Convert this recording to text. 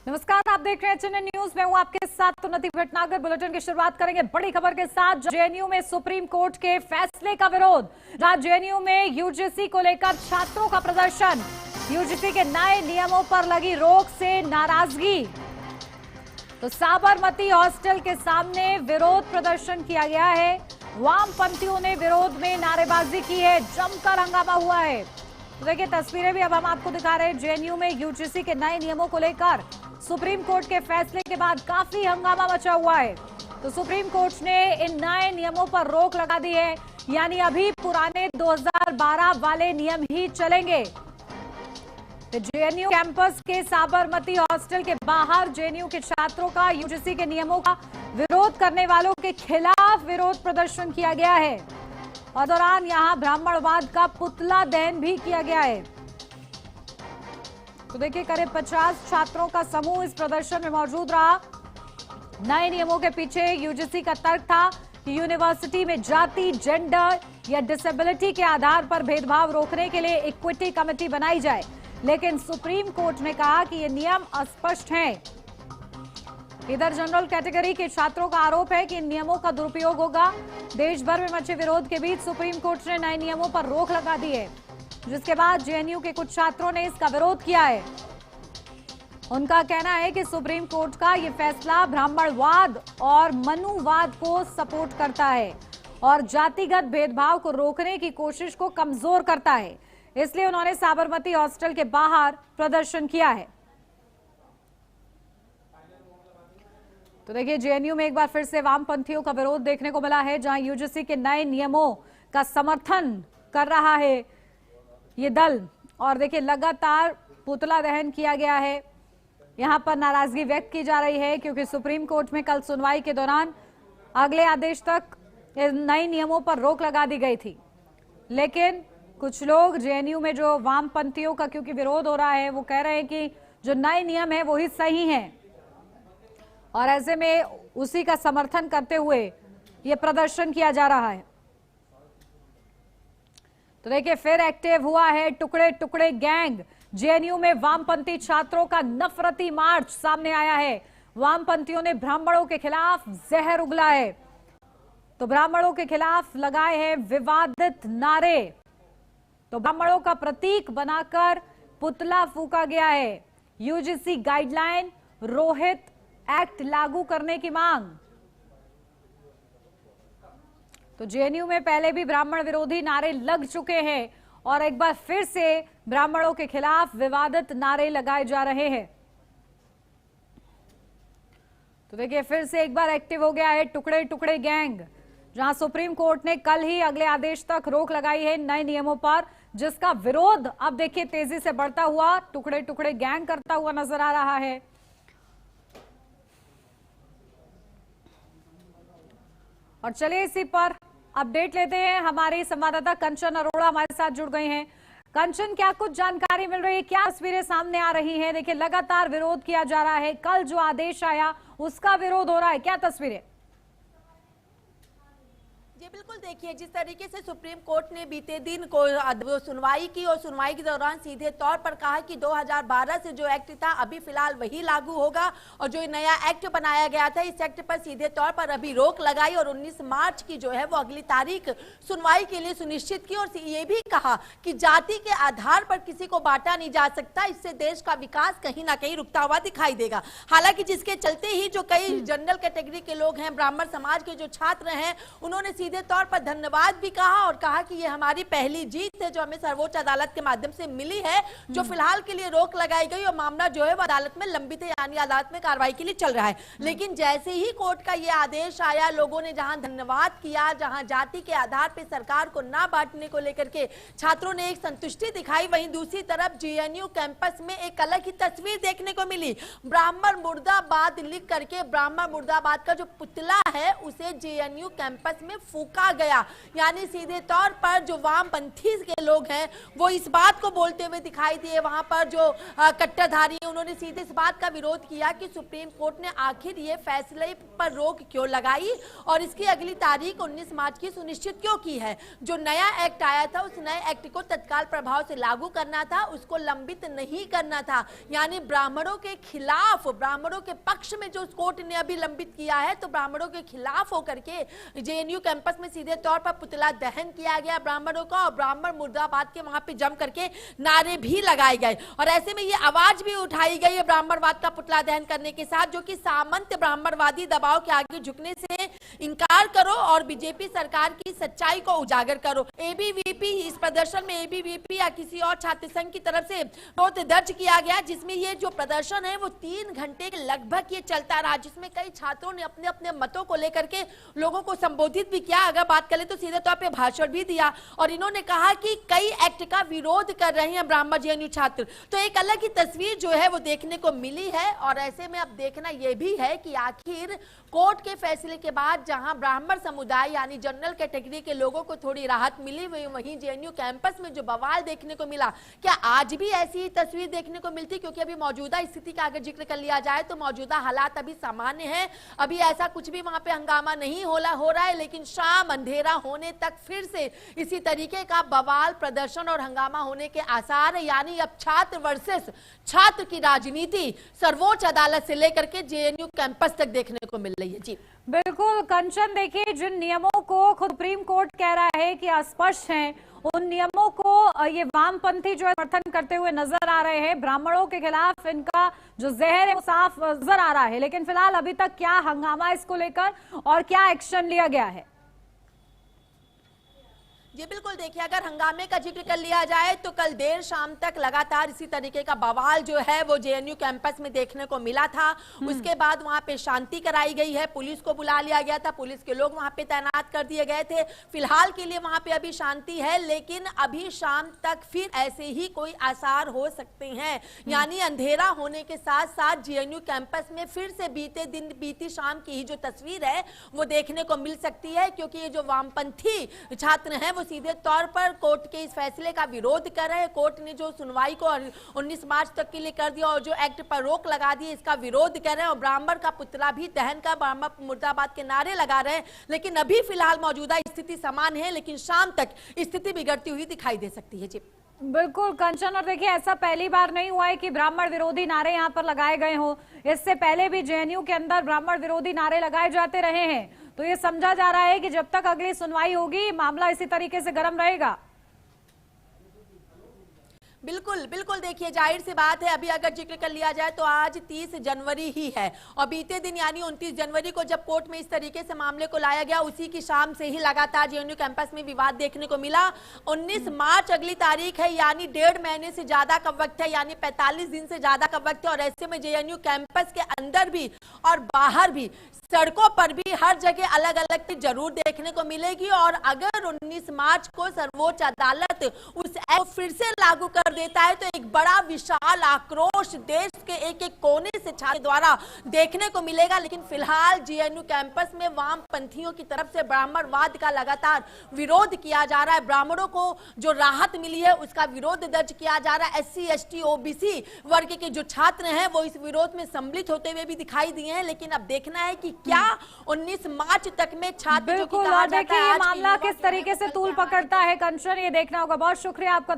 नमस्कार, आप देख रहे हैं चैनल न्यूज। मैं हूं आपके साथ तुनति भटनागर। बुलेटिन की शुरुआत करेंगे बड़ी खबर के साथ। जेएनयू में सुप्रीम कोर्ट के फैसले का विरोध। जेएनयू में यूजीसी को लेकर छात्रों का प्रदर्शन। यूजीसी के नए नियमों पर लगी रोक से नाराजगी। तो साबरमती हॉस्टल के सामने विरोध प्रदर्शन किया गया है। वामपंथियों ने विरोध में नारेबाजी की है, जमकर हंगामा हुआ है। तो देखिए तस्वीरें भी अब हम आपको दिखा रहे हैं। जेएनयू में यूजीसी के नए नियमों को लेकर सुप्रीम कोर्ट के फैसले के बाद काफी हंगामा मचा हुआ है। तो सुप्रीम कोर्ट ने इन नए नियमों पर रोक लगा दी है, यानी अभी पुराने 2012 वाले नियम ही चलेंगे। तो जेएनयू कैंपस के साबरमती हॉस्टल के बाहर जेएनयू के छात्रों का यूजीसी के नियमों का विरोध करने वालों के खिलाफ विरोध प्रदर्शन किया गया है और दौरान यहां ब्राह्मणवाद का पुतला दहन भी किया गया है। तो देखिए करीब 50 छात्रों का समूह इस प्रदर्शन में मौजूद रहा। नए नियमों के पीछे यूजीसी का तर्क था कि यूनिवर्सिटी में जाति, जेंडर या डिसेबिलिटी के आधार पर भेदभाव रोकने के लिए इक्विटी कमेटी बनाई जाए, लेकिन सुप्रीम कोर्ट ने कहा कि ये नियम अस्पष्ट हैं। इधर जनरल कैटेगरी के छात्रों का आरोप है कि इन नियमों का दुरुपयोग होगा। देश भर में मचे विरोध के बीच सुप्रीम कोर्ट ने नए नियमों पर रोक लगा दी है, जिसके बाद जेएनयू के कुछ छात्रों ने इसका विरोध किया है। उनका कहना है कि सुप्रीम कोर्ट का ये फैसला ब्राह्मणवाद और मनुवाद को सपोर्ट करता है और जातिगत भेदभाव को रोकने की कोशिश को कमजोर करता है, इसलिए उन्होंने साबरमती हॉस्टल के बाहर प्रदर्शन किया है। तो देखिए जेएनयू में एक बार फिर से वामपंथियों का विरोध देखने को मिला है, जहां यूजीसी के नए नियमों का समर्थन कर रहा है ये दल। और देखिए लगातार पुतला दहन किया गया है। यहां पर नाराजगी व्यक्त की जा रही है क्योंकि सुप्रीम कोर्ट में कल सुनवाई के दौरान अगले आदेश तक नए नियमों पर रोक लगा दी गई थी, लेकिन कुछ लोग जेएनयू में जो वामपंथियों का क्योंकि विरोध हो रहा है, वो कह रहे हैं कि जो नए नियम है वही सही है और ऐसे में उसी का समर्थन करते हुए ये प्रदर्शन किया जा रहा है। तो देखिए फिर एक्टिव हुआ है टुकड़े टुकड़े गैंग। जेएनयू में वामपंथी छात्रों का नफरती मार्च सामने आया है। वामपंथियों ने ब्राह्मणों के खिलाफ जहर उगला है। तो ब्राह्मणों के खिलाफ लगाए हैं विवादित नारे। तो ब्राह्मणों का प्रतीक बनाकर पुतला फूंका गया है। यूजीसी गाइडलाइन, रोहित एक्ट लागू करने की मांग। तो जेएनयू में पहले भी ब्राह्मण विरोधी नारे लग चुके हैं और एक बार फिर से ब्राह्मणों के खिलाफ विवादित नारे लगाए जा रहे हैं। तो देखिए फिर से एक बार एक्टिव हो गया है टुकड़े टुकड़े गैंग, जहां सुप्रीम कोर्ट ने कल ही अगले आदेश तक रोक लगाई है नए नियमों पर, जिसका विरोध अब देखिए तेजी से बढ़ता हुआ टुकड़े टुकड़े गैंग करता हुआ नजर आ रहा है। और चलिए इसी पर अपडेट लेते हैं। हमारी संवाददाता कंचन अरोड़ा हमारे साथ जुड़ गई हैं। कंचन, क्या कुछ जानकारी मिल रही है, क्या तस्वीरें सामने आ रही हैं? देखिए लगातार विरोध किया जा रहा है, कल जो आदेश आया उसका विरोध हो रहा है, क्या तस्वीरें? जी बिल्कुल, देखिए जिस तरीके से सुप्रीम कोर्ट ने बीते दिन को सुनवाई की और सुनवाई के दौरान सीधे तौर पर कहा कि 2012 से जो एक्ट था अभी फिलहाल वही लागू होगा और जो नया एक्ट बनाया गया था इस एक्ट पर सीधे तौर पर अभी रोक लगाई और 19 मार्च की जो है वो अगली तारीख सुनवाई के लिए सुनिश्चित की और ये भी कहा कि जाति के आधार पर किसी को बांटा नहीं जा सकता, इससे देश का विकास कहीं ना कहीं रुकता हुआ दिखाई देगा। हालांकि जिसके चलते ही जो कई जनरल कैटेगरी के लोग हैं, ब्राह्मण समाज के जो छात्र हैं, उन्होंने सीधे तौर पर धन्यवाद भी कहा और कहा कि ये हमारी पहली जीत है जो हमें सर्वोच्च अदालत के माध्यम से मिली है। जो फिलहाल के लिए रोक लगाई गई और मामला जो है वो अदालत में लंबित है, यानी अदालत में कार्रवाई के लिए चल रहा है। लेकिन जैसे ही कोर्ट का ये आदेश आया, लोगों ने जहां धन्यवाद किया, जहां जाति के आधार पर सरकार को ना बांटने को लेकर के छात्रों ने एक संतुष्टि दिखाई, वहीं दूसरी तरफ जेएनयू कैंपस में एक अलग ही तस्वीर देखने को मिली। ब्राह्मण मुर्दाबाद लिख करके ब्राह्मण मुर्दाबाद का जो पुतला है उसे जेएनयू कैंपस में फूका गया। यानी सीधे तौर पर जो वामपंथी के लोग हैं वो इस बात को बोलते हुए दिखाई दिए। वहां पर जो कट्टरधारी हैं उन्होंने सीधे इस बात का विरोध किया कि सुप्रीम कोर्ट ने आखिर ये फैसले पर रोक क्यों लगाई और इसकी अगली तारीख 19 मार्च की सुनिश्चित क्यों की है। जो नया एक्ट आया था उस नए एक्ट को तत्काल प्रभाव से लागू करना था, उसको लंबित नहीं करना था। यानी ब्राह्मणों के खिलाफ, ब्राह्मणों के पक्ष में जो कोर्ट ने अभी लंबित किया है, तो ब्राह्मणों के खिलाफ होकर के जेएनयू कैंपस में सीधे तौर पर पुतला दहन किया गया ब्राह्मणों का, और ब्राह्मण मुर्दाबाद के वहां पे जम करके नारे भी लगाए गए। और ऐसे में ये आवाज भी उठाई गई है ब्राह्मणवाद का पुतला दहन करने के साथ, जो कि सामंत ब्राह्मणवादी दबाव के आगे झुकने से इंकार करो और बीजेपी सरकार की सच्चाई को उजागर करो। एबीवीपी, इस प्रदर्शन में एबीवीपी या किसी और छात्र संघ की तरफ से विरोध दर्ज किया गया, जिसमें ये जो प्रदर्शन है वो 3 घंटे के लगभग ये चलता रहा, जिसमें कई छात्रों ने अपने अपने मतों को लेकर के लोगों को संबोधित भी किया। अगर बात करें तो सीधे तौर पे भाषण भी दिया और इन्होंने कहा कि कई एक्ट का विरोध कर रहे हैं ब्राह्मण जेएनयू छात्र। तो एक अलग ही तस्वीर जो है वो देखने को मिली है। और ऐसे में अब देखना यह भी है कि आखिर कोर्ट के फैसले के बाद जहां ब्राह्मण समुदाय यानी जनरल कैटेगरी के लोगों को थोड़ी राहत मिली, वहीं जेएनयू कैंपस में जो बवाल देखने को मिला, क्या आज भी ऐसी तस्वीर देखने को मिलती? क्योंकि अभी मौजूदा स्थिति का अगर जिक्र कर लिया जाए तो मौजूदा हालात अभी सामान्य है, अभी ऐसा कुछ भी वहां पे हंगामा नहीं हो रहा है। लेकिन शाम अंधेरा होने तक फिर से इसी तरीके का बवाल, प्रदर्शन और हंगामा होने के आसार है। यानी अब छात्र वर्सेस छात्र की राजनीति सर्वोच्च अदालत से लेकर के जेएनयू कैंपस तक देखने को मिल रही है। जी बिल्कुल कंचन, देखिए जिन नियमों को खुद सुप्रीम कोर्ट कह रहा है कि अस्पष्ट हैं, उन नियमों को ये वामपंथी जो है समर्थन करते हुए नजर आ रहे हैं। ब्राह्मणों के खिलाफ इनका जो जहर है वो साफ नजर आ रहा है। लेकिन फिलहाल अभी तक क्या हंगामा इसको लेकर और क्या एक्शन लिया गया है? जी बिल्कुल, देखिए अगर हंगामे का जिक्र कर लिया जाए तो कल देर शाम तक लगातार इसी तरीके का बवाल जो है वो जेएनयू कैंपस में देखने को मिला था। उसके बाद वहां पे शांति कराई गई है, पुलिस को बुला लिया गया था, पुलिस के लोग वहां पे तैनात कर दिए गए थे। फिलहाल के लिए वहां पे अभी शांति है, लेकिन अभी शाम तक फिर ऐसे ही कोई आसार हो सकते हैं। यानी अंधेरा होने के साथ साथ जेएनयू कैंपस में फिर से बीते दिन, बीती शाम की ही जो तस्वीर है वो देखने को मिल सकती है। क्योंकि ये जो वामपंथी छात्र हैं सीधे तौर पर कोर्ट के इस फैसले का विरोध कर रहे हैं। कोर्ट ने जो सुनवाई को 19 मार्च तक के लिए कर दिया और जो एक्ट पर रोक लगा दी, इसका विरोध कर रहे हैं और ब्राह्मण का पुतला भी दहन का, ब्राह्मण मुर्दाबाद के नारे लगा रहे हैं। लेकिन अभी फिलहाल मौजूदा स्थिति समान है, लेकिन शाम तक स्थिति बिगड़ती हुई दिखाई दे सकती है। जी बिल्कुल कंचन, और देखिए ऐसा पहली बार नहीं हुआ है कि ब्राह्मण विरोधी नारे यहाँ पर लगाए गए हों। इससे पहले भी जेएनयू के अंदर ब्राह्मण विरोधी नारे लगाए जाते रहे हैं। तो ये समझा जा रहा है कि जब तक अगली सुनवाई होगी मामला इसी तरीके से गर्म रहेगा। बिल्कुल बिल्कुल, देखिए जाहिर सी बात है, अभी अगर जिक्र कर लिया जाए तो आज 30 जनवरी ही है और बीते दिन यानी 29 जनवरी को जब कोर्ट में इस तरीके से मामले को लाया गया, उसी की शाम से ही लगातार जेएनयू कैंपस में विवाद देखने को मिला। 19 मार्च अगली तारीख है, यानी 1.5 महीने से ज्यादा का वक्त है, यानी 45 दिन से ज्यादा का वक्त है। और ऐसे में जेएनयू कैंपस के अंदर भी और बाहर भी, सड़कों पर भी हर जगह अलग अलग जरूर देखने को मिलेगी। और अगर 19 मार्च को सर्वोच्च अदालत उस एक्ट को फिर से लागू कर देता है तो एक बड़ा विशाल आक्रोश देश के एक एक कोने से छात्र द्वारा देखने को मिलेगा। लेकिन फिलहाल जेएनयू कैंपस में वामपंथियों की तरफ से ब्राह्मणवाद का लगातार विरोध किया जा रहा है। ब्राह्मणों को जो राहत मिली है उसका विरोध दर्ज किया जा रहा है। SC ST OBC वर्ग के जो छात्र हैं वो इस विरोध में सम्मिलित होते हुए भी दिखाई दिए हैं। लेकिन अब देखना है कि क्या 19 मार्च तक में छात्र, बिल्कुल, और देखिए ये मामला किस तरीके से तूल पकड़ता है कंचन, ये देखना होगा। बहुत शुक्रिया आपका।